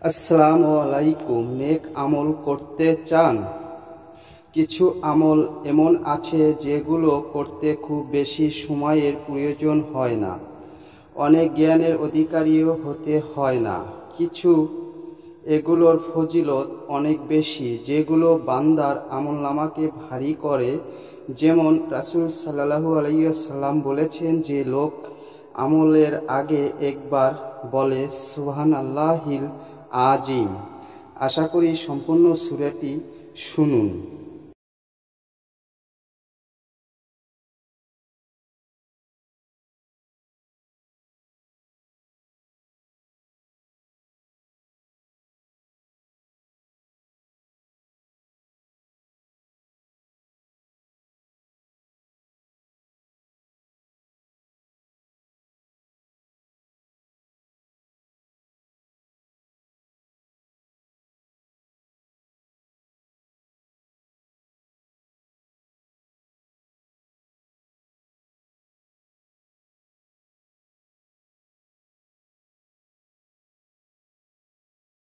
আসসালামু আলাইকুম। নেক আমল করতে চান? কিছু আমল এমন আছে যেগুলো করতে খুব বেশি সময়ের প্রয়োজন হয় না, অনেক জ্ঞানের অধিকারীও হতে হয় না। কিছু এগুলোর ফজিলত অনেক বেশি, যেগুলো বান্দার আমলনামাকে ভারী করে। যেমন রাসূল সাল্লাল্লাহু আলাইহি ওয়াসাল্লাম বলেছেন যে লোক আমলের আগে একবার বলে সুবহানাল্লাহিল আজিম। আশা করি সম্পূর্ণ সূরাটি শুনুন।